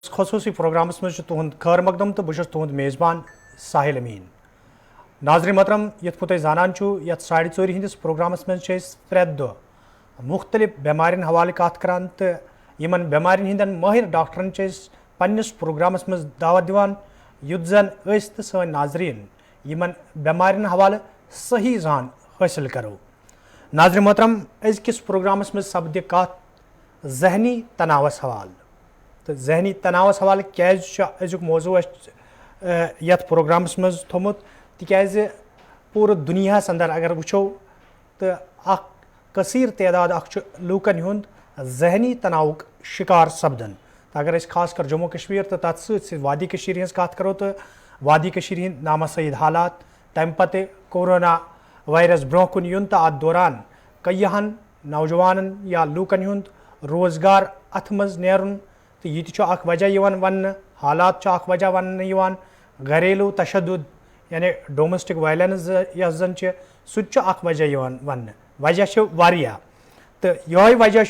خصوصی پروگرامس مز تہد خیر مقدم تو بہت تہد میزبان ساحل امین. ناظرین محترم یت پہ تھی زانان یت 4:30 ہندس پروگرامس مز پریت دہ مختلف بیمارین حوالہ کت کران تو یمن بیمارین ہندین ماہر ڈاکٹرن پنس پروگرامس مز دعوت دیوان یت زن اس تو سن ناظرین یمن بیمارین حوالہ صحیح زان حاصل کرو. ناظرین محترم ازکس پروگرامس مز سپدِ کت ذہنی تناوس حوالہ تو ذہنی تناوس حوالہ کیازِ ازیک موضوع یت پروگرامس مز تھومت تکیازِ پورٕ دنیاہس اندر اگر وچھو تو اخ کثیر تعداد اخ لوکن ہند ذہنی تناؤک شکار سپدان. اگر اس خاص کر جموں کشمیر تو تر ست وادی کشیر ہز کت کرو تو وادی کشیر ہند نامسعید حالات تمہ پتہ کورونا وائرس برہ کن یون تو ات دوران کئیہن نوجوانن یا لوکن ہند روزگار ات مز نیرن تو یہ اخ وجہ ون حالات اخ وجہ ون گھریلو تشدد یعنی ڈومیسٹک وائلنس یس زن سہ اخ وجہ ون وجہ واریاہ تو یہ وجہ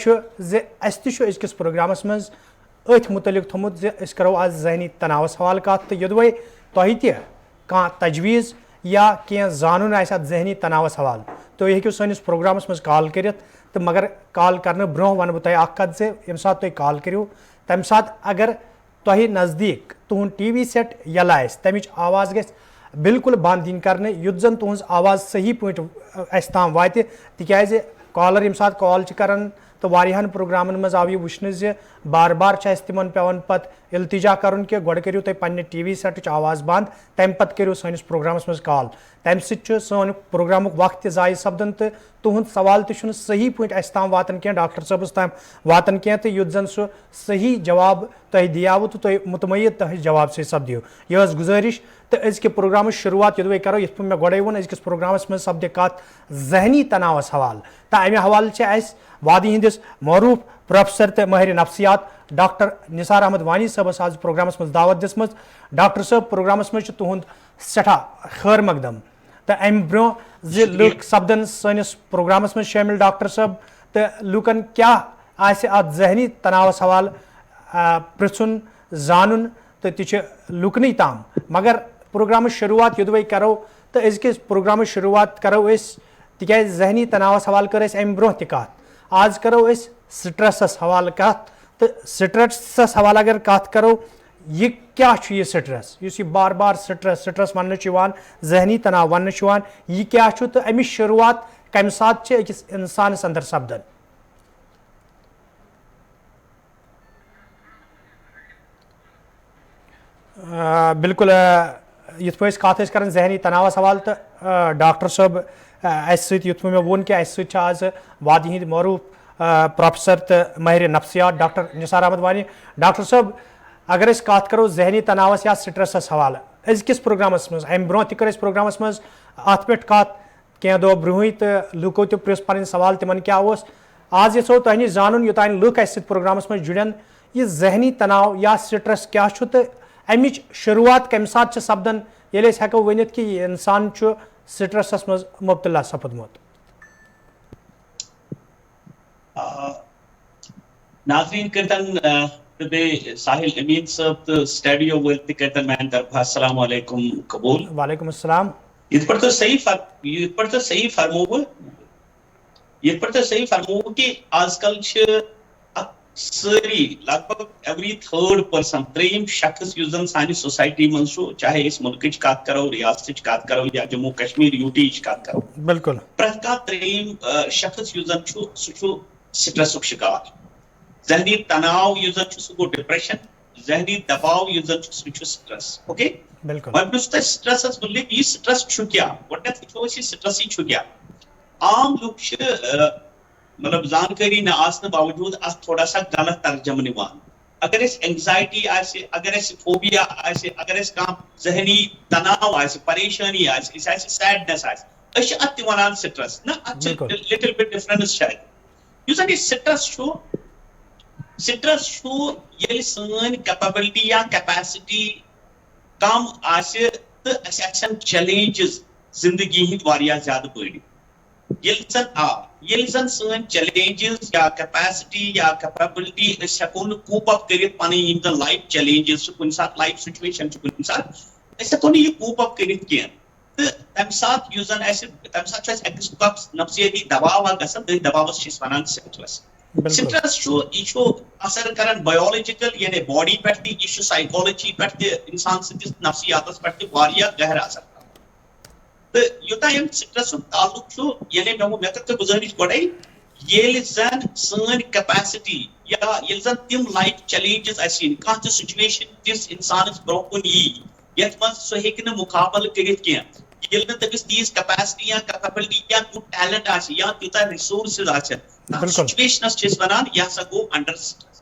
اس تزکس پروگرامس مز ات متعلق تھومت اس کرو آج ذہنی تناوس حوالہ کت تو یدوے تہ تہ تجویز یا کی زانن آسہ ات ذہنی تناوس حوالہ تو یہ ہیکو سنس پروگرامس مز کال کرت تو مگر کال کرنے برہ ون بہ تہ اخ کت زِ یم سات تھی کال کرو تمہ سات اگر تہ نزدیک تہد ٹی وی سیٹ یلہ آسہ تمچ آواز گژھِ بالکل بند ین کرنے یت زن تہذ آواز صحیح پٲٹھۍ اس تام واتہِ تکیازِ کالر یم سات کال کران تو واریاہن پروگرامن مز آو یہ وچھنہ زِ بار بار اس تمن پیوان پتہ التجا کرن کہ گۄڈٕ کٔرِو تُہۍ پننہِ ٹی وی سیٹٕچ آواز بند تمہِ پتہٕ کٔرِو سٲنِس پروگرامس مز کال تمہِ سۭتۍ چھُ سون پروگرامُک وقت تہِ ضایع سپدان تہٕ تُہُنٛد سوال تہِ چھُنہٕ صحیح پٲٹھۍ اسہِ تام واتان کینٛہہ ڈاکٹر صٲبس تام واتان کینٛہہ تہٕ یُتھ زن سُہ صحیح جواب تۄہہِ دِیاوٕ تہٕ تُہۍ مطمعین تُہنٛدِ جواب سۭتۍ سپدِو. یہِ ٲس گُزٲرِش تہٕ أزکہِ پروگرامٕچ شروعات یوٚدوے کرو یِتھ پٲٹھۍ مےٚ گۄڈے ووٚن أزکِس پروگرامس منٛز سپدِ کتھ ذہنی تناوس حوالہ تہٕ امہِ حوالہٕ چھِ اسہِ وادی ہندس معروف پروفیسر تہٕ ماہر نفسیات ڈاکٹر نثار احمد وانی صٲبس آز پروگرامس مز دعوت دِژمٕژ. ڈاکٹر صٲب پروگرامس مز چھُ تُہُنٛد سٮ۪ٹھاہ خٲر مقدم تہٕ امہِ برونٛہہ زِ لُکھ سپدن سٲنِس پروگرامس مز شٲمِل ڈاکٹر صٲب تہٕ لُکن کیاہ آسہِ اتھ ذہنی تناوس حوالہ پرژھُن زانُن تہٕ تہِ چھِ لُکنٕے تام مگر پروگرامٕچ شروعات یوٚدوے کرو تہٕ أزکِس پروگرامٕچ شروعات کرو أسۍ تِکیازِ ذہنی تناوس حوالہ کٔر اَسہِ امہِ برونٛہہ تہِ کتھ. آز کرو أسۍ سٹریسس حوالہ کتھ تہٕ سٹریسس حوالہ اگر کتھ کرو یہ کیا چھُ یہ سٹریس یُس یہ بار بار سٹریس وننہٕ چھُ یِوان ذہنی تناو وننہٕ چھُ یِوان یہ کیا چھُ تہٕ امِچ شروعات کمہِ ساتہٕ چھِ أکِس انسانس اندر سپدان. بالکل یِتھ پٲٹھۍ أسۍ کتھ ٲسۍ کران ذہنی تناوس حوالہ تہٕ ڈاکٹر صٲب اسہِ سۭتۍ یِتھ پٲٹھۍ مےٚ ووٚن کہ اسہِ سۭتۍ چھِ آز وادی ہٕنٛدۍ معروف پروفیسر تہٕ ماہر نفسیات ڈاکٹر نثار احمد وانی. ڈاکٹر صٲب اگر أسۍ کتھ کرو ذہنی تناوس یا سٹریسس حوالہ أزکِس پروگرامس مز امہِ برونٛہہ تہِ کٔر اَسہِ پروگرامس مز اتھ پٮ۪ٹھ کتھ کینٛہہ دۄہ برونٛہٕے تہٕ لُکو تہِ پرژھ پنٕنۍ سوال تِمن کیاہ اوس. آز یژھو تۄہہِ نِش زانُن یوٚتانۍ لُکھ اسہِ سۭتۍ پروگرامس مز جُڑن یہِ ذہنی تناو یا سٹریس کیاہ چھُ تہٕ امِچ شروعات کمہِ ساتہٕ چھِ سپدان ییٚلہِ أسۍ ہٮ۪کو ؤنِتھ کہِ یہِ انسان چھُ سٹریسس مز مبتلا سپدمُت. ناظرین کرتن بیٚیہِ ساحل امین صٲب تہٕ سٹوڈیو وٲلۍ تہِ کرتن میانہِ طرفہٕ السلام علیکم قبوٗل. وعلیکم السلام. یِتھ پٲٹھۍ تۄہہِ صحیح فرمووٕ کہِ آز کل چھِ سٲری لگ بگ ایوری تھٲرڈ پٔرسن ترٛیٚیِم شخص یُس زن سانہِ سوسایٹی منٛز چھُ چاہے أسۍ مُلکٕچ کتھ کرو ریاستٕچ کتھ کرو یا جموں کشمیر یوٗٹیٕچ کتھ کرو بالکل پرٛٮ۪تھ کانٛہہ ترٛیٚیِم شخص یُس زن چھُ سُہ چھُ سٹریسُک شکار. ذہنی تناو یُس زن چھُ سُہ گوٚو ڈپریشن ذہنی دباو یُس زن چھُ سُہ چھُ سٹریس. اوکے وۄنۍ پرٛژھو تۄہہِ سٹریسس مُتعلق یہِ سٹریس چھُ کیٛاہ گۄڈٕنیتھ وٕچھو أسۍ یہِ سٹریسٕے چھُ کیٛاہ. عام لُکھ چھِ مطلب زانکٲری نہ آسنہٕ باوجوٗد اتھ تھوڑا سا غلط ترجمہٕ نِوان. اگر اسہِ اینگزایٹی آسہِ اگر اسہِ فوبیا آسہِ اگر اسہِ کانٛہہ ذہنی تناو آسہِ پریشٲنی آسہِ أسۍ آسہِ سیڈنس آسہِ أسۍ چھِ اتھ تہِ ونان سٹریس. نہ اتھ چھِ لٹل بٹ ڈفرنس چھِ اتہِ. یُس زن یہِ سٹریس چھُ ییٚلہِ سٲنۍ کیپبلٹی یا کیپیسٹی کم آسہِ تہٕ اسہِ آسن چیلینجز زندگی ہٕنٛدۍ واریاہ زیادٕ بٔڑۍ. ییٚلہِ زن سٲنۍ چیلینجز یا کیپیسٹی یا کیپیبلٹی أسۍ ہٮ۪کو نہٕ کوپ اپ کٔرِتھ پنٕنۍ یِم زن لایف چیلینجز چھِ کُنہِ ساتہٕ لایف سچویشن چھِ کُنہِ ساتہٕ أسۍ ہٮ۪کو نہٕ یہِ کوپ اپ کٔرِتھ کینٛہہ تہٕ تمہِ ساتہٕ یُس زن اَسہِ تمہِ ساتہٕ چھُ اَسہِ أکِس قٕسمُک نفسیٲتی دباو اکھ گژھان تٔتھۍ دباوس چھِ أسۍ ونان سٹرس. سٹرس چھُ یہِ چھُ اثر کران بایولوجیکل یعنی باڈی پٮ۪ٹھ تہِ یہِ چھُ سایکولوجی پٮ۪ٹھ تہِ انسان سٕنٛدِس نفسیاتس پٮ۪ٹھ تہِ واریاہ گہرٕ اثر کران. تہٕ یوٚتام ییٚمہِ سٹرسُک تعلق چھُ یعنی مےٚ کٔر تۄہہِ گُزٲرِش گۄڈے ییٚلہِ زن سٲنۍ کیپیسٹی یا ییٚلہِ زن تِم لایف چیلینجز اَسہِ یِن کانٛہہ تہِ سچویشن تِژھ انسانس برونٛہہ کُن یی یتھ منٛز سُہ ہیٚکہِ نہٕ مُقابلہٕ کٔرِتھ کینٛہہ ییٚلہِ نہٕ تٔمِس تیٖژ کیپیسٹی یا کیپیبلٹی یا تیوٗت ٹیلنٹ آسہِ یا تیوٗتاہ رِسورسز آسن تتھ سچویشنس چھِ أسۍ ونان یہِ ہسا گوٚو انڈر سٹرس.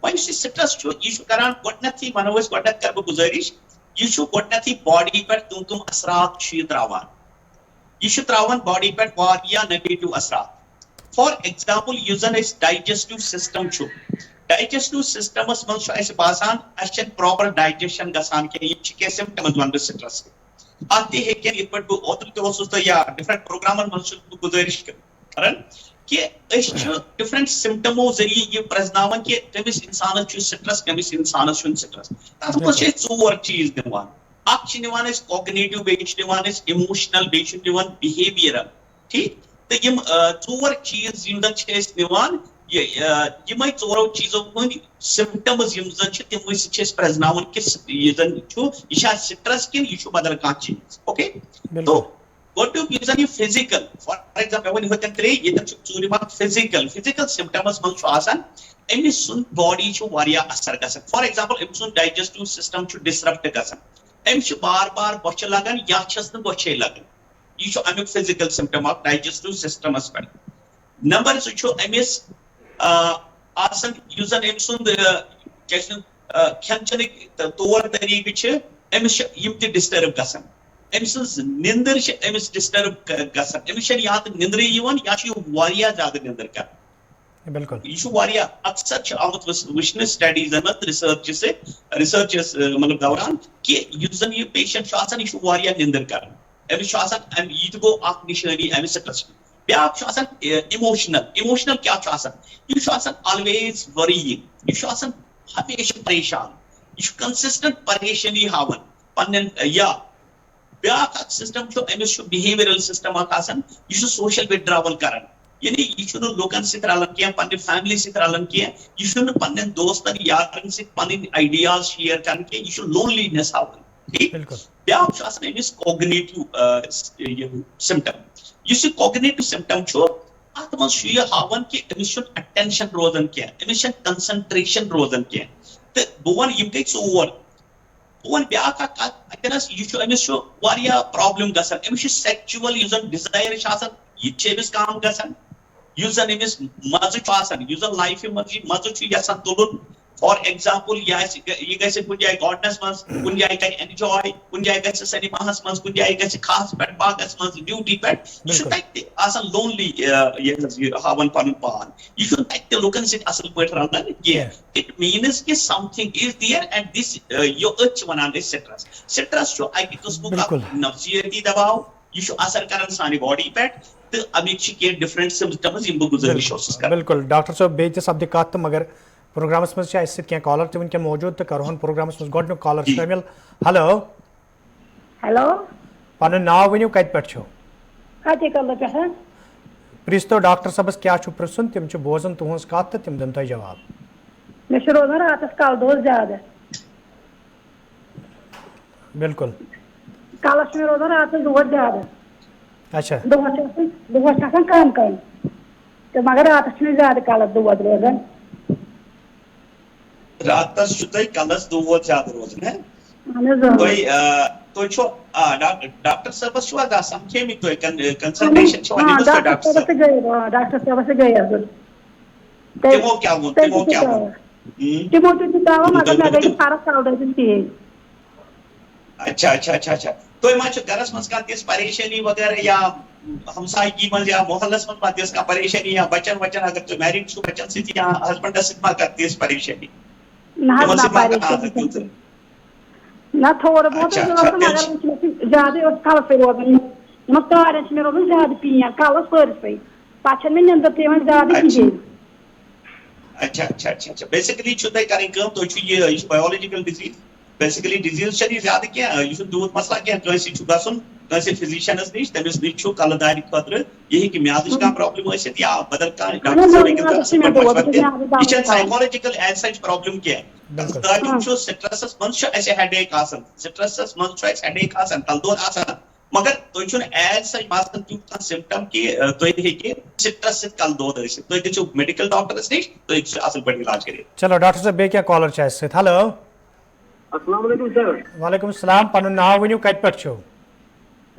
وۄنۍ یُس یہِ سٹرس چھُ یہِ چھُ کران گۄڈٕنیتھٕے ونو أسۍ گۄڈٕنیتھ کرٕ بہٕ گُزٲرِش یہِ چھُ گۄڈٕنیتھٕے باڈی پٮ۪ٹھ کٕم اثرات چھُ یہِ تراوان. یہِ چھُ تراوان باڈی پٮ۪ٹھ واریاہ نیگیٹِو اثرات. فار ایگزامپل یُس زن أسۍ ڈایجسٹو سسٹم چھُ ڈایجسٹو سسٹمس منٛز چھُ اَسہِ باسان اَسہِ چھنہٕ پراپر ڈایجسشن گژھان کینٛہہ یِم چھِ کینٛہہ سمپٹمز ونہٕ بہٕ سٹرس. اتھ تہِ ہیٚکن یِتھ پٲٹھۍ بہٕ اوترٕ تہِ اوسُس تۄہہِ یا ڈفرنٹ پروگرامن منٛز چھُس بہٕ گُزٲرِش کران کہِ أسۍ چھِ ڈفرنٹ سمپٹمو ذٔریعہٕ یہِ پرٛزناوان کہِ کٔمِس انسانس چھُ سٹرس کٔمِس انسانس چھُنہٕ سٹرس. تتھ منٛز چھِ أسۍ 4 چیٖز نِوان. اکھ چھِ نِوان أسۍ کوگنیٹِو بیٚیہِ چھِ نِوان أسۍ اِموشنل بیٚیہِ چھِ نِوان بِہیویرل ٹھیٖک. تہٕ یِم 4 چیٖز یِم زن چھِ أسۍ نِوان یِمے 4 چیٖزو ہٕنٛدۍ سمپٹمز یِم زن چھِ تِموٕے سۭتۍ چھِ أسۍ پرٛزناوان کہِ یہِ زن چھُ یہِ چھا سٹرس کِنہٕ یہِ چھُ بدل کانٛہہ چیٖز. اوکے گۄڈٕنیُک یُس زن یہِ فزِکل فار ایگزامپل مےٚ ؤنۍ ہُتٮ۪ن 3 ییٚتٮ۪ن چھُ ژوٗرِم اکھ فزِکل سمپٹمس منٛز چھُ آسان أمِس سُنٛد باڈی چھُ واریاہ اثر گژھان. فار ایگزامپل أمۍ سُنٛد ڈایجسٹو سسٹم چھُ ڈسرپٹ گژھان. أمِس چھِ بار بار بۄچھِ لگان یا چھس نہٕ بۄچھے لگان. یہِ چھُ امیُک فزِکل سمپٹم اکھ ڈایجسٹو سسٹمس پٮ۪ٹھ. نمبر 2 چھُ أمِس آسان یُس زن أمۍ سُنٛد کیاہ چھِ کھٮ۪ن چٮ۪نٕکۍ طور طریٖقہٕ چھِ أمِس چھِ یِم تہِ ڈسٹرب گژھان. أمۍ سٕنٛز نِندٕر چھِ أمِس ڈسٹرب گژھان. أمِس چھنہٕ یا تہٕ نِندرٕے یِوان یا چھُ یہِ واریاہ زیادٕ نِندٕر کران. یہِ چھُ واریاہ اکثر چھُ آمُت وٕچھنہٕ سٹڈیٖزن منٛز رِسٲرچس مطلب دوران کہِ یُس زن یہِ پیشنٹ چھُ آسان یہِ چھُ واریاہ نِندٕر کران. أمِس چھُ آسان یہِ تہِ گوٚو اکھ نِشٲنی اَمہِ سٹرس. بیاکھ چھُ آسان اِموشنل کیاہ چھُ آسان یہِ چھُ آسان آلویز ؤرِیِنگ. یہِ چھُ آسان ہمیشہٕ پریشان. یہِ چھُ کنسسٹنٹ پریشٲنی ہاوان پننٮ۪ن یا بیاکھ اکھ سسٹم چھُ أمِس چھُ بِہیویرل سسٹم اکھ آسان یہِ چھُ سوشل وِدڈراول کران. یعنی یہِ چھُنہٕ لُکن سۭتۍ رلان کینٛہہ پننہِ فیملی سۭتۍ رلان کینٛہہ یہِ چھُنہٕ پننٮ۪ن دوستن یارن سۭتۍ پنٕنۍ آیڈیاز شیر کران کینٛہہ یہِ چھُ لونلینس ہاوان. ٹھیٖک. بیاکھ چھُ آسان أمِس کوگنیٹِو سمپٹم. یُس یہِ کوگنیٹِو سمپٹم چھُ اتھ منٛز چھُ یہِ ہاوان کہِ أمِس چھُنہٕ اٹینشن روزان کینٛہہ أمِس چھنہٕ کنسنٹریشن روزان کینٛہہ. تہٕ بہٕ وَنہٕ یِم گٔے 4. بہٕ وَنہٕ بیاکھ اکھ کتھ اَتٮ۪نس یہِ چھُ أمِس چھُ واریاہ پرابلم گژھان. أمِس چھُ سیکچُول یُس زن ڈِزایر چھُ آسان یہِ تہِ چھُ أمِس کم گژھان. یُس زن أمِس مزٕ چھُ آسان یُس زن لایفہِ منٛز یہِ مزٕ چھُ یژھان تُلُن فار ایگزامپل یہِ گژھِ کُنہِ جایہِ گاڈنس منٛز کُنہِ جایہِ کرِ اینجاے کُنہِ جایہِ گژھِ سینِماہس منٛز کُنہِ جایہِ گژھِ کھہس پٮ۪ٹھ باغس منٛز ڈیوٹی پٮ۪ٹھ یہِ چھُ تتہِ تہِ آسان لونلی ہاوان پنُن پان. یہِ چھُنہٕ تتہِ تہِ لُکن سۭتۍ اصل پٲٹھۍ رلان کینٛہہ. اٹ میٖنٕز کہِ سمتھنگ از دِیر اینڈ دِس أتھۍ چھِ ونان أسۍ سٹرس. سٹرس چھُ اکہِ قٕسمُک اکھ نفسیٲتی دباو یہِ چھُ اثر کران سانہِ باڈی پٮ۪ٹھ تہٕ امیِکۍ چھِ کینٛہہ ڈفرنٹ سمپٹمز یِم بہٕ گُزٲرِش اوسُس کران. بالکل ڈاکٹر صٲب بیٚیہِ تہِ سپدِ کتھ تہٕ مگر پروگرامس منٛز چھِ اَسہِ سۭتۍ کینٛہہ کالر تہِ وٕنکٮ۪ن موجوٗد تہٕ کرہون پروگرامس منٛز گۄڈٕنیُک کالر شٲمِل. ہیلو پنُن ناو ؤنِو کتہِ پٮ۪ٹھ چھِو؟ پرٛژھۍ تو ڈاکٹر صٲبس کیٛاہ چھُ پرٛژھُن تِم چھِ بوزان تُہنٛز کتھ تہٕ تِم دِن تۄہہِ جواب. مےٚ چھُ روزان راتس کلہٕ زیادٕ. بالکل کلس چھُ مےٚ روزان راتس دود زیادٕ. اچھا دۄہس چھِ آسان کم تہٕ مگر راتس چھُ مےٚ زیادٕ کلس دود روزان. راتس چھُ تۄہہِ کلس دود زیادٕ روزان. تُہۍ چھُو ڈاکٹر صٲبس چھُوا گژھان سمکھیمٕتۍ تُہۍ کنسلٹیشن چھِوا نِمٕژ تۄہہِ ڈاکٹر صٲبس گٔیس بہٕ. تِمو کیٛاہ ووٚن تِمو تہِ دِژاو مگر مےٚ گٔے نہٕ فرق کلہٕ کِہیٖنۍ. اچھا اچھا اچھا اچھا تۄہہِ ما چھُ گرس منٛز کانٛہہ تِژھ پریشٲنی وغیرہ یا ہمسایگی منٛز یا محلس منٛز ما تِژھ کانٛہہ پریشٲنی یا بچن وچن اگر تُہۍ میریڈ چھِو بچن سۭتۍ یا ہسبنڈس سۭتۍ ما کانٛہہ تِژھ پریشٲنی؟ نہ تھوڑا بہت زیادٕ اوس کلسٕے روزان کارن مےٚ روزان زیادٕ پین کَلس پٔرسٕے پَتہٕ چھَنہٕ مےٚ نیٚنٛدٕر تہِ یِوان زیادٕ کِہیٖنۍ. اچھا بیسکلی چھو تۄہہِ کَرٕنۍ کٲم تُہۍ چھُو یہِ چھُ بایولوجِکل ڈِزیٖز بیسکلی ڈِزیٖز چھَنہٕ یہِ زیادٕ کینٛہہ یہِ چھُنہٕ تیوٗت مسلہٕ کینٛہہ کٲنٛسہِ چھُ گژھُن کٲنٛسہِ فِزِشَنَس نِش تٔمِس نِش چھُ کَلہٕ دادِ خٲطرٕ یہِ ہیٚکہِ میادٕچ کانٛہہ پرٛابلِم ٲسِتھ یا بدل کانٛہہ ڈاکٹر صٲب ہیٚکہِ تۄہہِ اَصٕل پٲٹھۍ مشوَرٕ دِتھ یہِ چھَنہٕ سایکالجِکل ایز سچ پرٛابلِم کینٛہہ کَلہٕ دادیُک چھُ سٹرٛسَس منٛز چھُ اَسہِ ہٮ۪ڈ ایک آسان سٹرٛسَس منٛز چھُ اَسہِ ہٮ۪ڈ ایک آسان کَلہٕ دود آسان مگر تۄہہِ چھُنہٕ ایز سچ باسان تیُتھ کانٛہہ سِمپٹم کہِ تۄہہِ ہیٚکہِ سٹرٛس سۭتۍ کَلہٕ دود ٲسِتھ تُہۍ گٔژھِو میڈِکل ڈاکٹرس نِش تُہۍ ہیٚکِو اَصٕل پٲٹھۍ علاج کٔرِتھ. چلو ڈاکٹر صٲب بیٚیہِ کیٛاہ کالر چھِ اَسہِ سۭتۍ ہیلو. السلام علیکم سر. وعلیکم السلام پَنُن ناو ؤنِو کَتہِ پٮ۪ٹھ چھِو.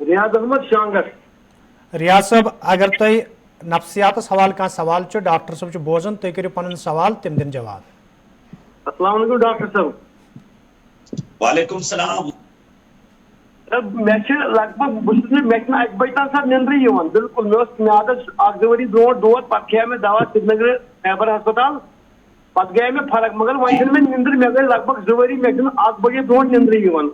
ریاض احمد شانگھر. ریاض صٲب اگر تۄہہِ نفسِیاتس حوالہٕ کانٛہہ سوال چھُ ڈاکٹر صٲب چھُ بوزان تُہۍ کٔرِو پَنُن سوال تِم دِنۍ جواب. السلام علیکم ڈاکٹر صٲب. وعلیکم السلام. مےٚ چھِ لگ بگ بہٕ چھُس نہٕ مےٚ چھِنہٕ 1 بجہِ تام سر نیٚنٛدرٕے یِوان بِلکُل مےٚ اوس میادس 1-2 ؤری برونٛٹھ دود پتہٕ کھیٚیو مےٚ دوا سرینگرٕ خیبر ہسپتال پتہٕ گٔیے مےٚ فرق مگر وۄنۍ چھنہٕ مےٚ نیٚنٛدٕر مےٚ گٔے لگ بگ 2 ؤری مےٚ چھُنہٕ 1 بجے برونٛٹھ نیٚنٛدرٕے یِوان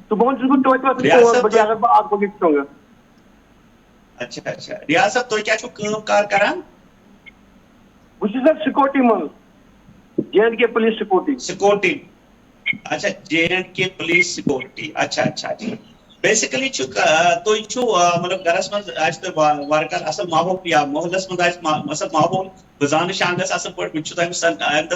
صُبحن چھُس بہٕ توتہِ وۄتھان 4 بجے اگر بہٕ 1 بجے شۄنٛگہٕ. اچھا ریاض صٲب تُہۍ کیٛاہ چھُو کٲم کار کران؟ بہٕ چھُس سر سِکورٹی منٛز J&K پُلیٖس سِکورٹی. اچھا J&K پُلیٖس سِکورٹی. اچھا بیسِکلی چھُ تُہۍ چھُو مطلب گرس منٛز آسہِ تۄہہِ واریاہ کانٛہہ اَصٕل ماحول یا محلس منٛز آسہِ اَصٕل ماحول بہٕ زانہٕ شانگس اَصٕل پٲٹھۍ بہٕ چھُس تَمہِ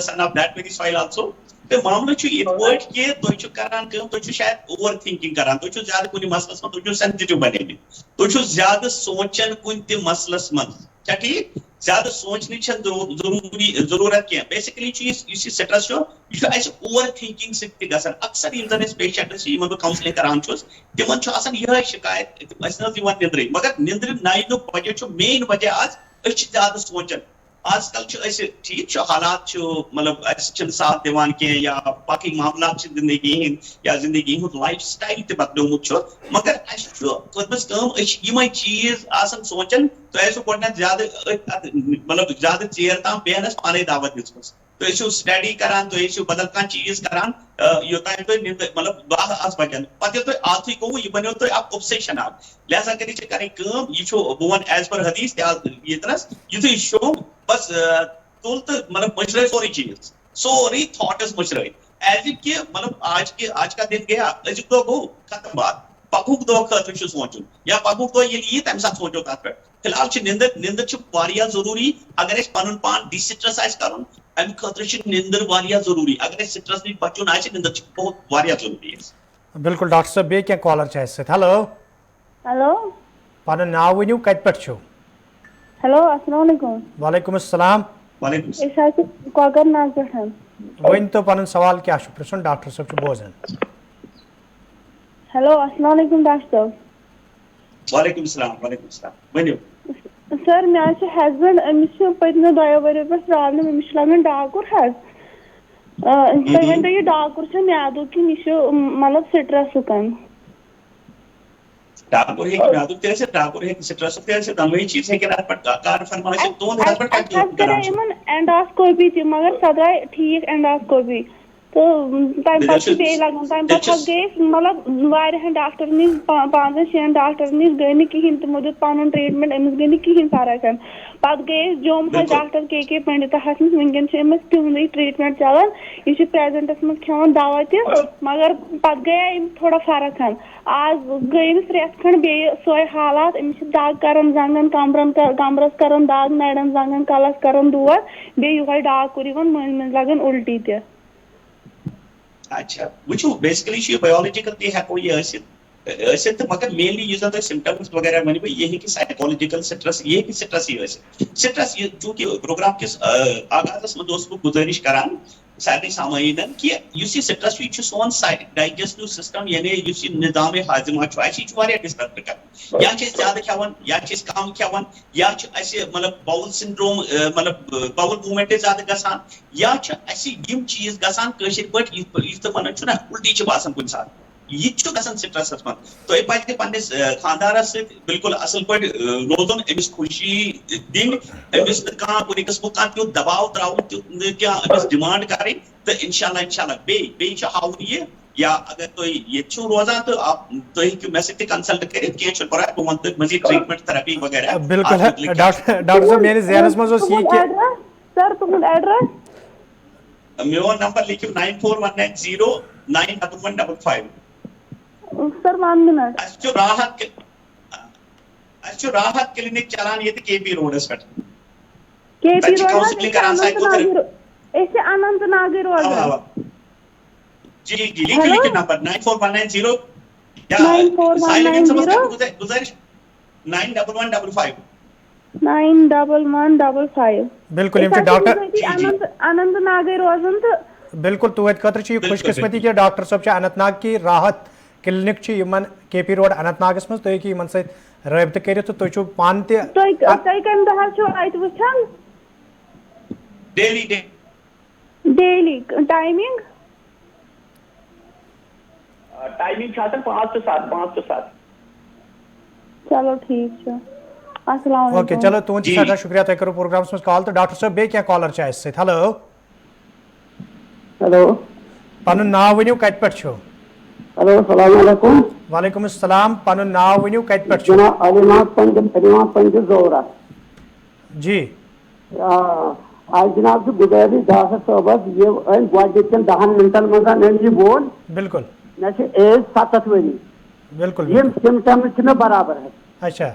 سن آف دیٹ ویری سویل آلسو تہٕ معاملہٕ چھُ یِتھ پٲٹھۍ کہِ تُہۍ چھِو کران کٲم تُہۍ چھِو شاید اوور تھِنکِنگ کران تُہۍ چھِو زیادٕ کُنہِ مسلس منٛز تُہۍ چھِو سینسٹِو بنیمٕتۍ تُہۍ چھِو زیادٕ سونچان کُنہِ تہِ مسلس منٛز چھا ٹھیٖک زیادٕ سونچنٕچ چھنہٕ ضروٗرت کینٛہہ بیسِکلی چھُ یُس یہِ سٹرس چھُ یہِ چھُ اَسہِ اوور تھِنکِنگ سۭتۍ تہِ گژھان اکثر یِم زن أسۍ پیشنٹس چھِ یِمن بہٕ کاونسلِنگ کران چھُس تِمن چھُ آسان یِہے شِکایت اَسہِ نہ حظ یِوان نیٚنٛدرٕے مگر نیٚنٛدرِ نَینُک وجہ چھُ مین وجہ آز أسۍ چھِ زیادٕ سونچان آز کل چھُ أسۍ ٹھیٖک چھُ حالات چھُ مطلب اَسہِ چھِنہٕ ساتھ دِوان کینٛہہ یا باقٕے معاملات چھِ زندگی ہٕنٛدۍ یا زندگی ہُنٛد لایف سٹایل تہِ بدلیومُت چھُ مگر اَسہِ چھُ کٔرمٕژ کٲم أسۍ چھِ یِمے چیٖز آسان سونچان تۄہہِ آسوٕ گۄڈٕنیتھ زیادٕ مطلب زیادٕ ژیر تام بیہنس پانے دعوت دِژمٕژ تُہۍ ٲسِو سٹڈی کران تُہۍ ٲسِو بدل کانٛہہ چیٖز کران یوٚتانۍ تۄہہِ مطلب 12 آسہٕ بجان پتہٕ ییٚلہِ تۄہہِ عادتھٕے گوٚوٕ یہِ بنیو تۄہہِ اکھ اوبسیشن اکھ لہذا کٔرِتھ چھِ کرٕنۍ کٲم یہِ چھُ بہٕ وَنہٕ ایز پر حدیٖث ییٚتنس یِتھُے شوٚنٛگ بس تُل تہٕ مطلب مٔشرٲے سورُے چیٖز سورُے تھاٹٕس مٔشرٲے ایز اِف کہِ مطلب آج کا دِن گیا أزیُک دۄہ گوٚو ختم بات پگہُک دۄہ خٲطرٕ چھُ سونچُن یا پگہُک دۄہ ییٚلہِ یی تَمہِ ساتہٕ سونچو تَتھ پٮ۪ٹھ فِلحال چھِ نیٚنٛدٕر چھِ واریاہ ضروٗری اگر اَسہِ پنُن پان ڈِ سٹرس آسہِ کرُن اَمہِ خٲطرٕ چھِ نیٚنٛدٕر واریاہ ضروٗری اگر اَسہِ سٹرس نِش بچُن آسہِ نیٚنٛدٕر چھِ بہت واریاہ ضروٗری اَسہِ. بِلکُل ڈاکٹر صٲب بیٚیہِ کیٚنٛہہ کالر چھِ اَسہِ سۭتۍ ہیلو. ہیلو. پَنُن ناو ؤنِو کَتہِ پٮ۪ٹھ چھِو. ہیلو السلام علیکم. وعلیکم السلام. أسۍ حظ چھِ کۄکر ناگ پٮ۪ٹھ. ؤنۍتو پَنُن سوال کیٛاہ چھُ پرٛژھُن ڈاکٹر صٲب چھُ بوزان. ہیلو السلام علیکم ڈاکٹر صٲب. وعلیکم السلام ؤنِو. سر مےٚ حظ چھُ ہسبنٛڈ أمِس چھُ پٔتمیو 2 ؤرۍیو پٮ۪ٹھ پرٛابلِم أمِس چھُ لگان ڈاکُر حظ تُہۍ ؤنۍتو یہِ ڈاکُر چھا میادُک کِنہٕ یہِ چھُ مطلب سٹرسُک. ڈاکُر ہیٚکہِ میادُک تہِ ٲسِتھ ڈاکُر ہیٚکہِ سٹرسُک تہِ ٲسِتھ دۄنوَے چیٖز ہیٚکن اَتھ پٮ۪ٹھ کار فرمان ٲسِتھ اَسہِ کَرے یِمن اینڈاسکوپی تہِ مگر سۄ درٛاے ٹھیٖک اینڈاسکوپی تہٕ تَمہِ پتہٕ چھِ بیٚیہِ لگان تَمہِ پتہٕ حظ گٔے أسۍ مطلب واریاہن ڈاکٹرن نِش 5-6 ڈاکٹرن نِش گٔے نہٕ کِہینۍ تِمو دیُت پنُن ٹریٖٹمینٹ أمِس گٔے نہٕ کِہینۍ فرق پتہٕ گٔے أسۍ جوٚم حظ ڈاکٹر کے پنڈتاہس نِش وٕنکیٚن چھُ أمِس تِہُنٛدُے ٹریٖٹمینٹ چلان یہِ چھُ پریزنٹس منٛز کھٮ۪وان دوا تہِ مگر پتہٕ گٔیے أمِس تھوڑا فرق آز گٔے أمِس رٮ۪تھ کھنٛڈ بیٚیہِ سۄے حالات أمِس چھِ دگ کران زنٛگن کمبرس کران دگ نرٮ۪ن زنٛگن کلس کران دود بیٚیہِ یِہوے ڈاکُر یِوان مٔنٛزۍ مٔنٛزۍ لگان اُلٹی تہِ. اچھا وٕچھِو بیسکلی چھُ یہِ بایولجِکل تہِ ہٮ۪کو یہِ ٲسِتھ تہٕ مگر مینلی یُس زن تۄہہِ سِمٹمٕز وغیرہ ؤنوٕ یہِ ہیٚکہِ سایکالجِکل سٹرس یہِ ہیٚکہِ سٹرسٕے ٲسِتھ سٹرس چوٗنٛکہِ پروگرام کِس آغازس منٛز اوسُس بہٕ گُزٲرِش کران سارنٕے سامعیٖنن کہِ یُس یہِ سٹرس چھُ یہِ چھُ سون ڈایجسٹِو سسٹم یعنی یُس یہِ نظامِ ہاضمہ چھُ اَسہِ یہِ چھُ واریاہ ڈسٹرب کران یا چھِ أسۍ زیادٕ کھٮ۪وان یا چھِ أسۍ کم کھٮ۪وان یا چھُ اَسہِ مطلب باوُل سِنڈروم مطلب باوُل موٗمینٹ زیادٕ گژھان یا چھِ اَسہِ یِم چیٖز گژھان کٲشِر پٲٹھۍ یِتھ تہٕ وَنان چھُنہ اُلٹی چھِ باسان کُنہِ ساتہٕ یہ گژھان سٹرسس من تھی پہ پنس خاندارس ست بالکل اصل پہ روزن امس خوشی دن امس کن قسم تیت دباؤ تراؤن تیت امس ڈمانڈ کریں تو انشاء اللہ بیٚیہِ ہاؤن یہ یا اگر تھی یہ روزان تو تھی ہیٚکِو مےٚ سۭتۍ تہِ کنسلٹ کٔرِتھ کینٛہہ چھُنہٕ پرواے بہٕ ونہٕ تۄہہِ مزید ٹریٹمنٹ تھراپی وغیرہ بالکل ڈاکٹر صاحب میٲنِس ذہنس منٛز اوس یہِ کہِ سر تُہُنٛد ایڈرس میون نمبر لکھو 9419091155 سر 1 منٹ راحت کلینک چلان یہ کے پی روڈس پہ کے پی روڈ اننت ناگر روزان جی جی لکھو نمبر 941909 گزارش 91155 91155 بالکل ڈاکٹر اننت ناگر روزان تو بالکل توتہِ خٲطرٕ چھِ یہِ خوش قسمتی کہ ڈاکٹر صٲب چھِ اننت ناگ کی راحت کلینک چھِ یِمن کے پی روڈ اننت ناگس منٛز تُہۍ ہیٚکِو یِمن سۭتۍ رٲبطہٕ کٔرِتھ تہٕ تُہۍ چھِو پانہٕ تہِ تُہۍ کمہِ دۄہ چھِو اَتہِ وٕچھان ڈیلی ٹایمِنگ ٹائمنگ 5 to 7 چلو ٹھیک چھُ السلام علیکم اوکے چلو تُہُنٛد چھُ سٮ۪ٹھاہ شُکریہ تۄہہِ کوٚروٕ پروگرامس منٛز کال تہٕ ڈاکٹر صٲب بیٚیہِ کینٛہہ کالر چھِ اَسہِ سۭتۍ ہیلو پنُن ناو ؤنِو کتہِ پٮ۪ٹھ چھِو ہیلو السلام علیکم وعلیکم السلام پنُن ناو ؤنِو کتہِ پٮ۪ٹھ چھِو جناب علیمات پنڈت زورہ جی آج جناب سے گزارش ڈاکٹر صٲبس یہ گۄڈنِکٮ۪ن 10 منٹن منٛز أمۍ یہِ ووٚن بالکل مےٚ چھِ ایج 7 ؤری بالکل یِم سمٹمز چھِ مےٚ برابر حظ اچھا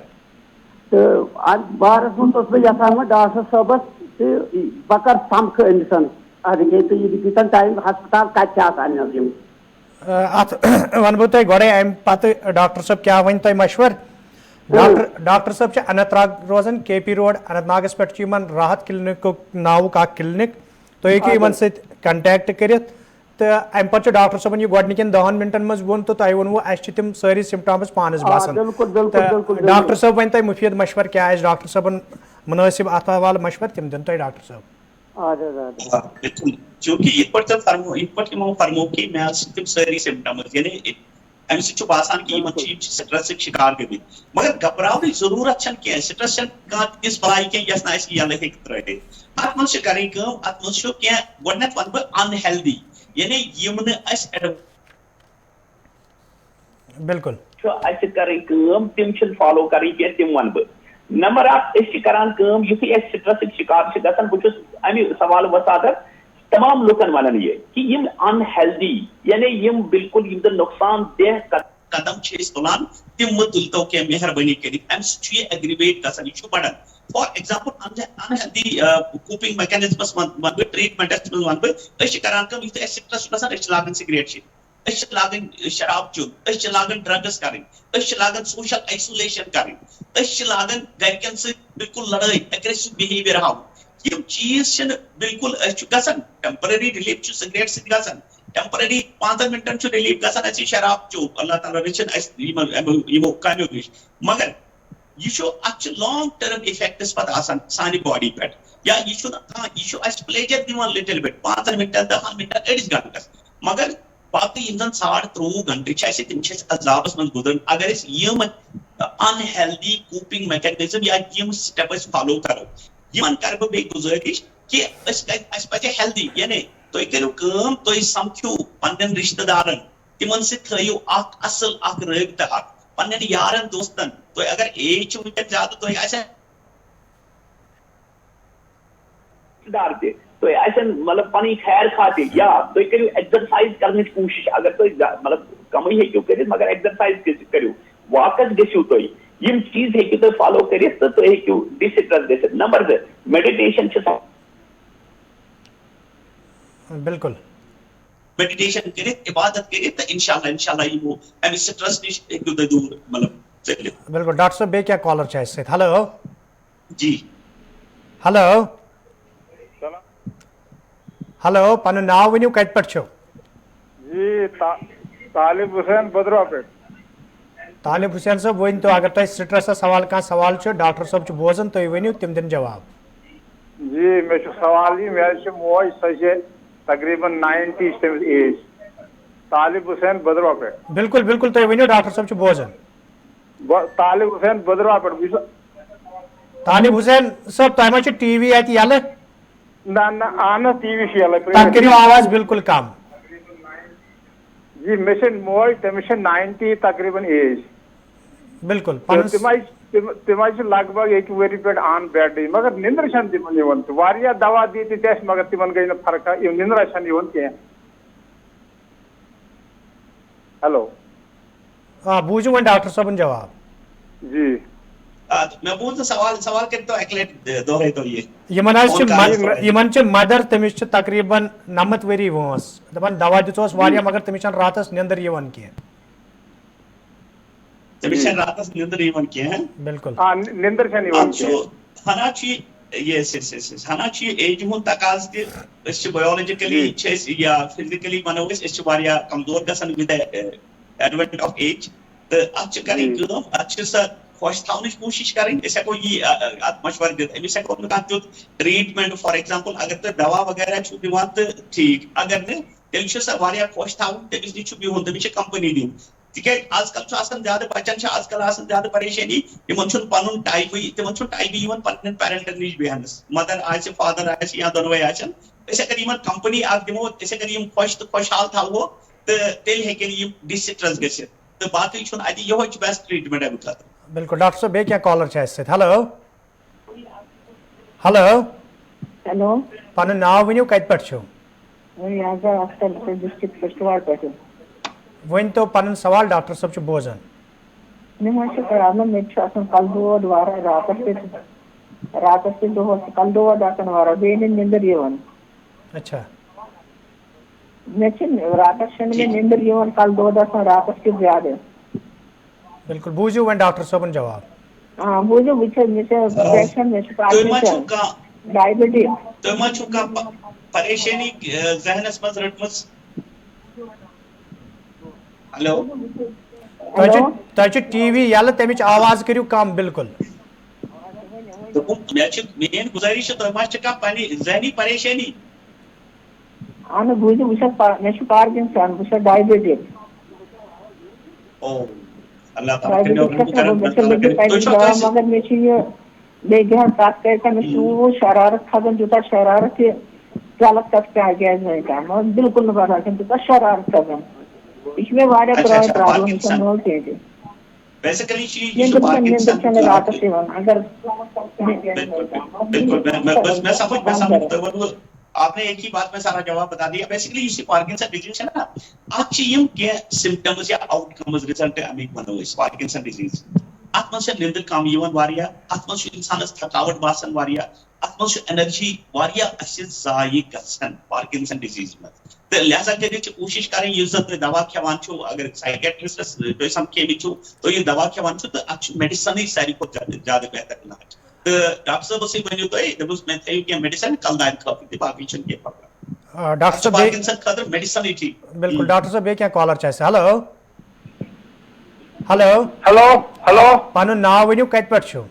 تہٕ اتھ بارس منٛز اوسُس بہٕ یژھان وۄنۍ ڈاکٹر صٲبس تہٕ بہٕ کر سمکھٕ أمِس اَدٕ کیٛاہ تہٕ یہِ دِیٖتن ٹایم ہسپتال کتہِ چھِ آسان حظ یِم اتھ ونہٕ بہٕ تۄہہِ گۄڈے امہِ پتہٕ ڈاکٹر صٲب کیٛاہ وَنہِ تۄہہِ مشور ڈاکٹر صٲب چھِ اننت ناگ روزان کے پی روڈ اننت ناگس پٮ۪ٹھ چھُ یِمن راحت کلنِکُک ناوُک اکھ کلنِک تُہۍ ہیٚکِو یِمن سۭتۍ کنٹیکٹ کٔرِتھ تہٕ امہِ پتہٕ چھُ ڈاکٹر صٲبن یہِ گۄڈنِکٮ۪ن 10 منٹن منٛز ووٚن تہٕ تۄہہِ ووٚنوُ اَسہِ چھِ تِم سٲری سمٹامٕز پانس باسان تہٕ ڈاکٹر صٲب وۄنۍ تۄہہِ مُفیٖد مشور کیٛاہ آسہِ ڈاکٹر صٲبن مُنٲسِب اتھ حوالہٕ مشور تِم دِنۍ تۄہہِ ڈاکٹر صٲب چونکہ یہ فرمو کہ مےٚ حظ چھِ تِم سٲری سمٹمز یعنی امہِ سۭتۍ چھُ باسان کہ یِمن چھِ یِم چھِ سٹرسٕکۍ شِکار گٔمٕتۍ مگر گھبراونٕچ ضروٗرت چھنہٕ کینٛہہ سٹرس چھنہٕ کانٛہہ تِژھ بلاے کینٛہہ یۄس نہٕ اَسہِ یلہٕ ہیٚکہِ ترٛٲوِتھ اتھ منٛز چھِ کرٕنۍ کٲم اتھ منٛز چھُ کینٛہہ گۄڈنیتھ ونہٕ بہٕ ان ہیلدی یعنی یِم نہٕ اَسہِ بالکل چھُ اَسہِ کرٕنۍ کٲم تِم چھِنہٕ فالو کرٕنۍ کینٛہہ تِم ونہٕ بہٕ نمبر اکھ أسۍ چھِ کران کٲم یُتھُے أسۍ سٹرسٕکۍ شِکار چھِ گژھان بہٕ چھُس امہِ سوال وسادت تمام لُکن ونان یہ کہ یم ان ہیلدی یعنی یم بالکل یم زن نقصان دہ قدم چھِ أسۍ تُلان تِم مہٕ تُلتو کینٛہہ مہربٲنی کٔرِتھ امہِ سۭتۍ چھُ یہِ ایگریویٹ گژھان یہِ چھُ بڑان for example unhealthy coping mechanisms ونہٕ بہٕ ٹریٹمنٹس منٛز ونہٕ بہٕ أسۍ چھِ کران کٲم یُتھُے اَسہِ سٹرس چھُ گژھان أسۍ چھِ لاگان سگریٹ چیٚنۍ أسۍ چھِ لاگان شراب چیوٚن أسۍ چھِ لاگان ڈرگس کرٕنۍ أسۍ چھِ لاگان سوشل آیسولیشن کرٕنۍ أسۍ چھِ لاگان گرِکٮ۪ن سۭتۍ بالکل لڑٲے ایگریسو بِہیویئر ہاوُن یِم چیٖز چھِنہٕ بالکل أسۍ چھُ گژھان ٹیمپرری رِلیٖف چھُ سگریٹ سۭتۍ گژھان ٹیمپرری 5 منٹن چھُ رِلیٖف گژھان اَسہِ شراب چیوٚو اللہ تعالیٰ رٔچھِنۍ اَسہِ یِمو کامیو نِش مگر یہ اتھ لانگ ٹرم افیکٹس پتہٕ آسان سانہِ باڈی پٮ۪ٹھ یا یہ چھُنہٕ کانٛہہ یہِ چھُ اَسہِ پلیجر دِوان لِٹل بِٹ 5 منٹن 10 منٹن أڑِس گنٹس مگر باقٕے یِم زن 23.5 گنٹہٕ چھِ اَسہِ تِم چھِ اَسہِ عذابس منٛز گُزران اگر أسۍ یِم ان ہیلدی کوپنگ میکینزم یا یِم سٹیپ أسۍ فالو کرو یِمن کرٕ بہٕ بیٚیہِ گُزٲرِش کہِ اَسہِ پزِ ہیلدی یعنی تُہۍ کٔرِو کٲم تُہۍ سمکھِو پننٮ۪ن رشتہٕ دارن تِمن سۭتۍ تھٲیِو اکھ اصل اکھ رٲبطہٕ اکھ پننٮ۪ن یارن دوستن تُہۍ اگر ایج چھِ وٕنکٮ۪ن زیادٕ تۄہہِ آسہِ دار تہِ تُہۍ آسن مطلب پنٕنۍ خیر خواہ تہِ یا تُہۍ کٔرِو ایکزرسایز کرنٕچ کوٗشش اگر تُہۍ مطلب کمٕے ہیٚکِو کٔرِتھ مگر ایکزرسایز کٔرِو واکس گٔژھِو تُہۍ یِم چیٖز ہیٚکِو تُہۍ فالو کٔرِتھ تہٕ تُہۍ ہیٚکِو ڈِ سٹرس گٔژھِتھ نمبر 2 میڈِٹیشن چھِ بالکل میڈِٹیشن کٔرِتھ عبادت کٔرِتھ تہٕ انشاءاللہ یِمو امہِ سٹرس نِش ہیٚکِو تُہۍ دوٗر مطلب ژٔلِتھ بالکل ڈاکٹر صٲب بیٚیہِ کیٛاہ کالر چھِ اَسہِ سۭتۍ ہیلو جی ہیلو ہیلو پنُن ناو ؤنِو کتہِ پٮ۪ٹھ چھِو جی طالب حسین بدروا پٮ۪ٹھ طالب حسین صٲب ؤنۍتو اگر تۄہہِ سٹرسس حوالہٕ کانٛہہ سوال چھُ ڈاکٹر صٲب چھُ بوزان تُہۍ ؤنِو تِم دِنۍ جواب جی مےٚ چھُ سوال یہِ مےٚ حظ چھِ موج سۄ چھِ تقریٖبن 90 چھِ تٔمِس ایج طالب حسین بدروا پہ بالکل بالکل تُہۍ ؤنِو ڈاکٹر صٲب چھُ بوزان. طالب حسین بدروا پہ طالب حسین صٲب تۄہہِ ما چھُ ٹی وی اَتہِ یَلہٕ؟ نہ اہن حظ ٹی وی چھُ یَلے. تَتھ کٔرِو آواز بالکل کم. جی مےٚ چھِ موج تٔمِس چھِ 90 تقریٖباً ایج. بالکل تِم حظ چھِ لگ بگ 1 ؤری پٮ۪ٹھ آن بیڈٕے مگر نِندٕر چھَنہٕ تِمن یِوان تہٕ واریاہ دوا دِتھ تہِ اَسہِ مگر تِمن گٔے نہٕ فرقا نِندرا چھَنہٕ یِوان کینٛہہ. ہیلو بوٗزِو وۄنۍ ڈاکٹر صٲبُن جواب. جی میں بوز سوال کرتے ایک لٹ دہرے تو یہ یِمن چھِ مدر تٔمِس چھِ تقریٖباً 90 ؤری وٲنٛس دپان دوا دِژوس واریاہ مگر تٔمِس چھنہٕ راتس نیندٕر یِوان کینٛہہ. تٔمِس چھنہٕ راتس نیندٕر یِوان کینٛہہ. بالکل نِندٕر چھَنہٕ یِوان کینٛہہ. ہنا چھُ ہنا چھُ ایجہِ ہُنٛد تقاضہٕ تہِ أسۍ چھِ بایولجِکلی چھِ أسۍ یا فِزِکلی ونو أسۍ چھِ واریاہ کمزور گژھان ود ایڈوینٹ آف ایج تہٕ اتھ چھِ کرٕنۍ کٲم اتھ چھِ سۄ خوش تھاونٕچ کوٗشِش کرٕنۍ. أسۍ ہٮ۪کو یہِ اتھ مشورٕ دِتھ أمِس ہٮ۪کو نہٕ کانٛہہ تیُتھ ٹریٖٹمنٹ فار ایگزامپل اگر تُہۍ دوا وغیرہ چھُو دِوان تہٕ ٹھیٖک اگر نہٕ تیٚلہِ چھِ سۄ واریاہ خوش تھاوٕنۍ تٔمِس نِش چھُ بِہُن تٔمِس چھِ کمپٔنی دِنۍ تِکیازِ آز کل چھُ آسان زیادٕ بچن چھِ آز کل آسان زیادٕ پریشٲنی یِمن چھُنہٕ پنُن ٹایمٕے تِمن چھُنہٕ ٹایمٕے یِوان پننٮ۪ن پیرنٹن نِش بیہنس مدر آسہِ فادر آسہِ یا دۄنوے آسن أسۍ اگر یِمن کمپٔنی اکھ دِمو أسۍ اگر یِم خۄش تہٕ خۄشحال تھاوو تہٕ تیٚلہِ ہیٚکن یِم ڈِسٹرس گٔژھِتھ تہٕ باقٕے چھُنہٕ اَتہِ یِہوے چھُ بیسٹ ٹریٖٹمنٹ اَمہِ خٲطرٕ. بالکل ڈاکٹر صٲب بیٚیہِ کیٚنٛہہ کالر چھِ اَسہِ سۭتۍ. ہیلو ہیلو ہیلو پنُن ناو ؤنِو کتہِ پٮ۪ٹھ چھِو؟ ڈسٹرکٹ کشتواڑ پٮ۪ٹھ. ؤنۍ تو پنُن سوال ڈاکٹر صٲب چھُ بوزان. مےٚ حظ چھِ پرابلم مےٚ چھُ آسان کلہٕ دود واریاہ راتس تہِ دۄہس کلہٕ دود آسان واریاہ بیٚیہِ نہٕ نِندٕر یِوان. اچھا مےٚ چھِ راتس چھنہٕ مےٚ نِندٕر یِوان کلہٕ دود آسان راتس تہِ زیادٕ. بالکل بوٗزِو وۄنۍ ڈاکٹر صٲبُن جواب. بوٗزِو بہٕ چھَس مےٚ چھِ پریشان مےٚ چھُ پارکِنسن ڈایبٹیٖز. تۄہہِ ما چھُو کانٛہہ پریشٲنی ذہنس منٛز رٔٹمٕژ؟ ہیلو تۄہہِ چھُ ٹی وی یَلہٕ تَمِچ آواز کٔرِو کم بالکل. مےٚ چھِ میٲنۍ گُزٲرِش چھِ تۄہہِ ما چھِ کانٛہہ پننہِ ذہنی پریشٲنی؟ اہن حظ بوٗزِو بہٕ چھَس مےٚ چھُ پارکِنسن بہٕ چھَس ڈایبٹیٖز. مگر مےٚ چھِ یہِ بیٚیہِ دِہن تتھ کٔرِتھ مےٚ چھُ یوٗت شرارت کھسان تیوٗتاہ شرارت کہِ ژلکھ تتھ کیازِ وۄنۍ کانٛہہ مگر بالکل نہٕ برداش تیوٗتاہ شرارت کھسان. یہِ چھِ مےٚ واریاہ پرٛٲنۍ پرٛابلِم یہِ چھَنہٕ نٔو کینٛہہ تہِ. نِندٕر چھَنہٕ راتس یِوان اگر آپ نے ایک ہی بات میں سارا جواب بتا دیا. بیسکلی یہ پارکنسن ڈیزیز ہے نا ات کی سمپٹمز یا آؤٹ کمز رزلٹ امیک ونو پارکنسن ڈیزیز ات من نندر کم ات من انسانس تھکاوٹ باسان ات من انرجی ضائع گھان پارکنسن ڈیزیز من تو لہذا کر کوشش کریں اس زن تھی دوا کھان اگر سائکیٹرسٹس تھی سمکھمت تو یہ دوا کھان تو ات میڈیسن ساری کھت زیادہ بہتر علاج. تو ڈاکٹر صٲبس ؤنِو تُہۍ دپوس مےٚ تھٲیِو کینٛہہ میڈِسن کلہٕ دادِ خٲطرٕ تہِ باقٕے چھُنہٕ کینٛہہ پرواے. ڈاکٹر صٲب پارکنسن خٲطرٕ میڈِسنٕے ٹھیٖک. بالکل ڈاکٹر صٲب بیٚیہِ کینٛہہ کالر چھِ اَسہِ. ہیلو ہیلو ہیلو ہیلو پنُن ناو ؤنِو کتہِ پٮ۪ٹھ چھِو؟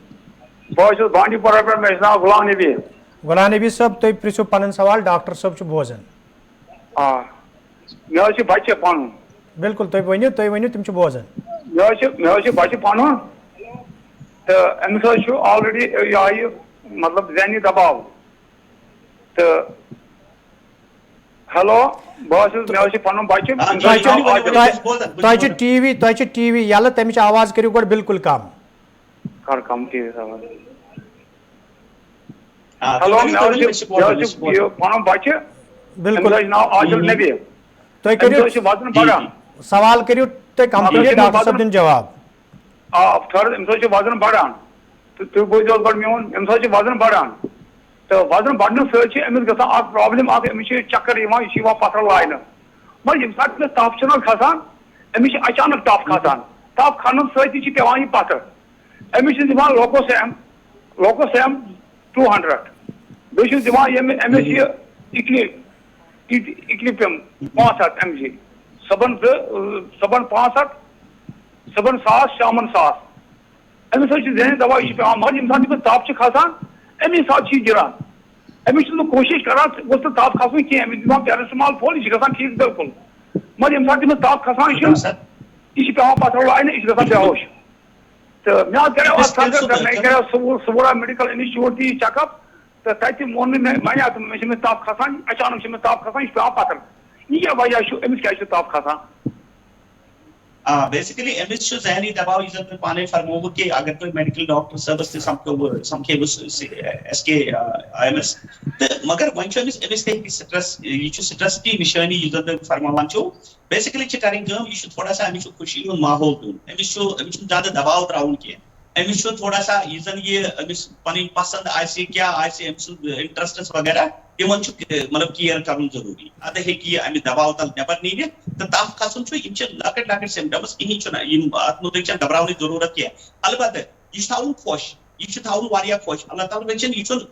بہٕ حظ چھُس بانڈی پورہ پٮ۪ٹھ مےٚ چھُ ناو غلام نبی. غلام نبی صٲب تُہۍ پرٛژھِو پنُن سوال ڈاکٹر صٲب چھُ بوزان. مےٚ حظ چھُ بچہٕ پنُن. بالکل تُہۍ ؤنِو تِم چھِ بوزان. مےٚ حظ چھُ بچہٕ پنُن تہٕ أمِس حظ چھُ آلریڈی یہِ آیہِ مطلب ذہنی دباو تہٕ ہیلو بہٕ حظ چھُس مےٚ حظ چھُ پنُن بچہٕ. تۄہہِ چھُ ٹی وی یَلہٕ تَمِچ آواز کٔرِو گۄڈٕ بالکل کم. کر کم ٹی وی آواز. ہیلو مےٚ حظ چھُ یہِ پنُن بچہٕ بالکل أمِس حظ چھُ ناو عادل نبی. تُہۍ کٔرِو أمِس حظ چھُ وزن بڑان. سوال کٔرِو تُہۍ کمپلیٖٹ ڈاکٹر صٲب دِنۍ جواب. تھٲرڈ أمِس حظ چھُ وزن بڑان تہٕ تُہۍ بوٗزِو حظ گۄڈٕ میون أمِس حظ چھُ وزن بڑان تہٕ وزن بڑنہٕ سۭتۍ چھِ أمِس گژھان اکھ پرابلم اکھ أمِس چھِ چکر یِوان یہِ چھُ یِوان پتھر لاینہٕ مگر ییٚمہِ ساتہٕ أمِس تپھ چھُنہٕ کھسان أمِس چھِ اچانک تپھ کھسان تپھ کھنہٕ سۭتی چھِ پیوان یہِ پتھر. أمِس چھِ دِوان لوکوسیم 200 بیٚیہِ چھِس دِوان أمِس یہِ اِکلِپِم 500 mg صبحن 500 صبحن 1000 شامن 1000. أمِس حظ چھِ ذہنی دوا یہِ چھُ پیوان مگر ییٚمہِ ساتہٕ أمِس تپھ چھُ کھسان اَمی ساتہٕ چھِ یہِ گِران. أمِس چھُس بہٕ کوٗشِش کران گوٚژھ نہٕ تپھ کھسُن کینٛہہ أمِس دِوان پیرسٹمال پھوٚل یہِ چھُ گژھان ٹھیٖک بالکل مگر ییٚمہِ ساتہٕ تٔمِس تاپھ کھسان چھُ یہِ چھِ پیٚوان پتھر لاینہٕ یہِ چھِ گژھان بیہوش تہٕ مےٚ حظ کریو اتھ سرکار مےٚ کریو صبورا میڈیکل انسٹِچوٗٹ تہِ چیک اپ تہٕ تتہِ ووٚن نہٕ مےٚ وَنیٛاو تہٕ مےٚ چھِ أمِس تاپھ کھسان اچانک چھِ أمِس تاپھ کھسان یہِ چھُ پیٚوان پتھر یہِ کیٛاہ وجہ چھُ أمِس کیٛازِ چھُ تاپھ کھسان بیسکلی أمِس چھُ ذہنی دباو یُس زن تۄہہِ پانے فرمووٕ کہِ اگر تُہۍ میڈیکل ڈاکٹر صٲبس تہِ سمکھیوٕ ایس کے آی ایم ایس تہٕ مگر وۄنۍ چھُ أمِس تہِ ہیٚکہِ سٹرس یہِ چھُ سٹرس کی نِشٲنی یُس زن تُہۍ فرماوان چھِو بیسکلی چھِ کَرٕنۍ کٲم یہِ چھُ تھوڑا سا أمِس چھُ خوشی ہُنٛد ماحول دیُن أمِس چھُنہٕ زیادٕ دباو تراوُن کینٛہہ أمِس چھُ تھوڑا سا یُس زن یہِ أمِس پنٕنۍ پسنٛد آسہِ کیٛاہ آسہِ أمۍ سُنٛد انٹرسٹس وغیرہ تِمن چھُ مطلب کِیر کرُن ضروٗری اَدٕ ہیٚکہِ یہِ اَمہِ دباو تل نٮ۪بر نیٖرِتھ تہٕ تاپھ کھسُن چھُ یِم چھِ لۄکٕٹۍ لۄکٕٹۍ سِمپٹمٕز کِہینۍ چھُنہٕ یِم اتھ مُتعلِق چھنہٕ گبراونٕچ ضروٗرت کینٛہہ البتہ یہِ چھُ تھاوُن خۄش یہِ چھُ تھاوُن واریاہ خۄش اللہ تعالیٰ چھِنہٕ یہِ چھُنہٕ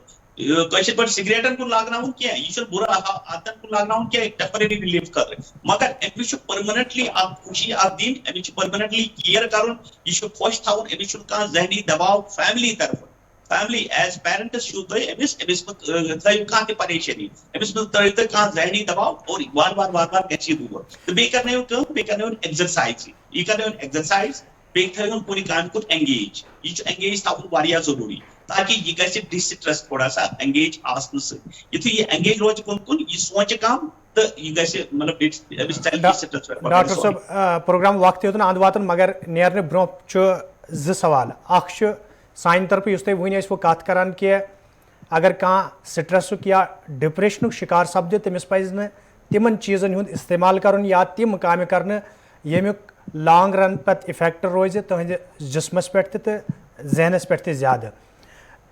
کٲشِر پٲٹھۍ سِگریٹن کُن لاگناوُن کینٛہہ یہِ چھُنہٕ بُرٕ عادتن کُن لاگناوُن کینٛہہ ٹیمپرری رِلیٖف خٲطرٕ مگر أمِس چھُ پٔرمننٹلی اکھ خوشی اکھ دِنۍ أمِس چھُ پٔرمننٹلی کِیر کرُن یہِ چھُ خۄش تھاوُن أمِس چھُنہٕ کانٛہہ ذہنی دباو فیملی طرفہٕ فیملی ایز پیرنٹس چھُو تُہۍ أمِس مہٕ تھٲیِو کانٛہہ تہِ پریشٲنی أمِس مہٕ ترٲیِو تُہۍ کانٛہہ ذہنی دباو اور وارٕ گژھِ یہِ دوٗر تہٕ بیٚیہِ کرنٲیِو کٲم بیٚیہِ کرنٲیِو ایٚگزرسایز یہِ کرنٲیِو ایٚگزرسایز بیٚیہِ تھٲیِو کُنہِ کامہِ کُن ایٚنگیج یہِ چھُ ایٚنگیج تھاوُن واریاہ ضروٗری تاکہِ یہِ گژھِ ڈِسٹرس تھوڑا سا ایٚنگیج آسنہٕ سۭتۍ یِتھُے یہِ ایٚنگیج روزِ کُن یہِ سونٛچہِ کم تہٕ یہِ گژھِ مطلب أمِس ژَلہِ ڈِسٹرس پٮ۪ٹھ. ڈاکٹر صٲب پروگرام وقت یوتن اند واتن مگر نیرنہٕ برونٛہہ چھُ زٕ سوال اکھ چھُ سانہِ طرفہٕ یُس تُہۍ وٕنۍ ٲسوٕ کتھ کران کہِ اگر کانٛہہ سٹرسُک یا ڈپریشنُک شِکار سپدِ تٔمِس پزِ نہٕ تِمن چیٖزن ہُنٛد استعمال کرُن یا تِم کامہِ کرنہٕ ییٚمیُک لانگ رن پتہٕ اِفیکٹ روزِ تُہنٛدِ جسمس پٮ۪ٹھ تہِ تہٕ ذہنس پٮ۪ٹھ تہِ زیادٕ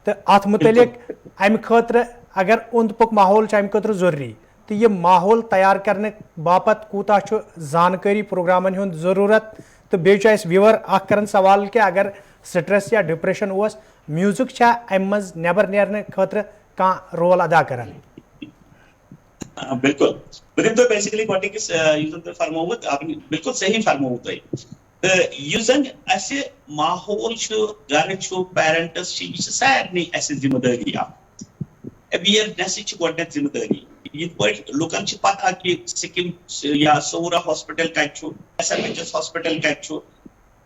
تہٕ اتھ مُتعلق امہِ خٲطرٕ اگر اوٚنٛد پوٚک ماحول چھُ امہِ خٲطرٕ ضروٗری تہٕ یہِ ماحول تیار کرنہٕ باپتھ کوٗتاہ چھُ زانکٲری پروگرامن ہُنٛد ضروٗرت تہٕ بیٚیہِ چھُ اسہِ وِور اکھ کران سوال کہِ اگر سٹرس یا ڈپریشن اوس میوٗزک چھا امہِ منٛز نٮ۪بر نیرنہٕ خٲطرٕ کانٛہہ رول ادا کران بِلکُل بہٕ دِمہٕ تۄہہِ بیسِکلی گۄڈٕنِکِس یُس زن تۄہہِ فرمووُ بِلکُل صحیح فرمووُ تۄہہِ تہٕ یُس زن اسہِ ماحول چھُ گرٕ چھُ پیرنٹس چھِ یہِ چھِ سارنٕے اسہِ ذِمہٕ دٲری اکھ اویرنیسٕچ چھِ گۄڈٕنیتھ ذِمہٕ دٲری یِتھ پٲٹھۍ لُکن چھِ پتہ کہِ سِکِم یا صوورا ہاسپِٹل کتہِ چھُ S M H S hospital کتہِ چھُ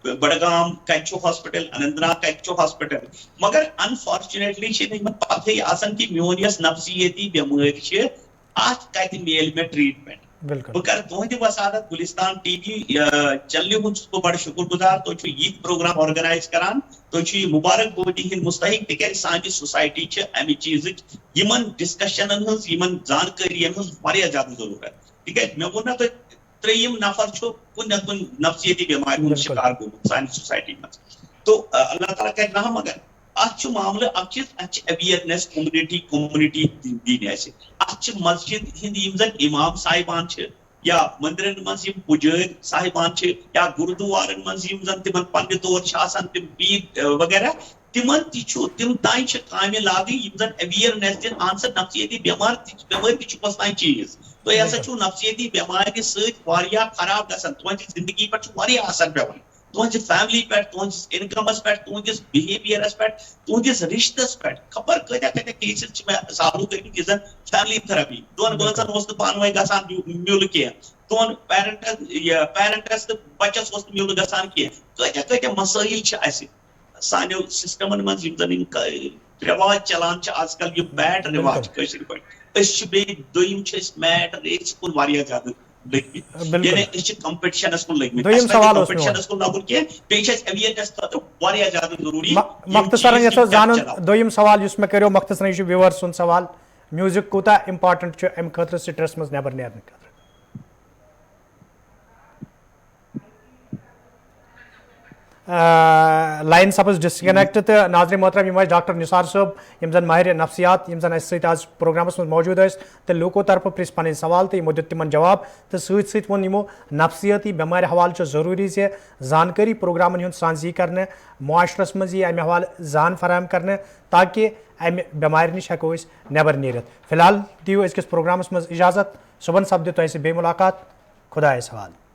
بڈگام کتہِ چھُ ہاسپِٹل اننت ناگ کتہِ چھُ ہاسپِٹل مگر انفارچُنیٹلی چھِنہٕ یِمن پتہٕے آسان کہِ میون یۄس نفسِیٲتی بٮ۪مٲرۍ چھِ اتھ کتہِ میلہِ مےٚ ٹریٖٹمنٹ بہٕ کرٕ تُہنٛدِ وسادت گُلستان ٹی وی چنلہِ ہُنٛد چھُس بہٕ بڑٕ شُکر گُزار تُہۍ چھِو یِتھۍ پروگرام آرگنایز کران تُہۍ چھِو یہِ مُبارک بٲدی ہٕنٛدۍ مُستحق تِکیازِ سانہِ سوسایٹی چھِ امہِ چیٖزٕچ یِمن ڈسکشنن ہٕنٛز یِمن زانکٲرین ہٕنٛز واریاہ زیادٕ ضروٗرت تِکیازِ مےٚ ووٚن نا تۄہہِ ترٛیٚیِم نفر چھُ کُنہِ نتہٕ کُنہِ نفسیٲتی بٮ۪مارِ ہُنٛد شِکار گوٚمُت سانہِ سوسایٹی منٛز تو اللہ تعالیٰ کرِ رحم مگر اتھ چھُ معاملہٕ اکھ چیٖز اتھ چھِ اویرنیس کومنٹی دِنۍ اسہِ اتھ چھِ مسجد ہٕنٛدۍ یِم زن امام صاحبان چھِ یا مندرن منٛز یِم پُجٲرۍ صاحبان چھِ یا گُردوارن منٛز یِم زن تِمن پننہِ طور چھِ آسان تِم پیٖر وغیرہ تِمن تہِ چھُ تِم تانۍ چھِ کامہِ لاگٕنۍ یِم زن اویرنیس دِنۍ اہن سا نفسیٲتی بٮ۪مٲرۍ تہِ چھُ کۄس چیٖز تُہۍ ہسا چھُو نفسیٲتی بٮ۪مارِ سۭتۍ واریاہ خراب گژھان تُہنٛدِ زندگی پٮ۪ٹھ چھُ واریاہ اثر پیٚوان تُہنٛزِ فیملی پٮ۪ٹھ تُہنٛدِس انکمس پٮ۪ٹھ تُہنٛدِس بِہیویرس پٮ۪ٹھ تُہنٛدِس رِشتس پٮ۪ٹھ خبر کۭتیاہ کیسز چھِ مےٚ سالو کٔرمٕتۍ یُس زن فیملی تھراپی دۄن بٲژن اوس نہٕ پانہٕ ؤنۍ گژھان میُل کینٛہہ دۄن پیرنٹس تہٕ بچس اوس نہٕ میُل گژھان کینٛہہ کۭتیاہ مسٲیل چھِ اسہِ سانیو سسٹمن منٛز یِم زن یِم رواج چلان چھِ آز کل یِم بیڈ رواج کٲشِر پٲٹھۍ أسۍ چھِ بیٚیہِ دوٚیِم چھِ أسۍ میٹ ریس کُن واریاہ زیادٕ لٔگمٕتۍ یعنی أسۍ چھِ کمپِٹشنس کُن لٔگمٕتۍ کمپِٹشنس کُن لگُن کینٛہہ بیٚیہِ چھِ اسہِ اویرنیس خٲطرٕ واریاہ زیادٕ ضروٗری مختصرن یژھو زانُن دوٚیِم سوال یُس مےٚ کریو مختصرن یہِ چھُ وِور سُنٛد سوال میوٗزک کوٗتاہ امپارٹنٹ چھُ امہِ خٲطرٕ سٹرس منٛز نٮ۪بر نیرنہٕ خٲطرٕ لائن سپز ڈسکنیکٹ تہٕ ناظرین محترم یِم ٲسۍ ڈاکٹر نثار صٲب یِم زن ماہر نفسیات یِم زن اسہِ سۭتۍ آز پروگرامس منٛز موجوٗد ٲسۍ تہٕ لوٗکو طرفہٕ پرژھ پنٕنۍ سوال تہٕ یِمو دیُت تِمن جواب تہٕ سۭتۍ سۭتۍ ووٚن یِمو نفسیٲتی بٮ۪مارِ حوالہٕ چھُ ضروٗری زِ زانکٲری پروگرامن ہُنٛد سانزی کرنہٕ معاشرس منٛز یی امہِ حوالہٕ زان فراہم کرنہٕ تاکہِ امہِ بٮ۪مارِ نِش ہٮ۪کو أسۍ نٮ۪بر نیٖرِتھ فی الحال دِیِو أزکِس پروگرامس منٛز اِجازت صُبحن سپدِ تۄہہِ سۭتۍ بیٚیہِ مُلاقات خۄدایس حوالہٕ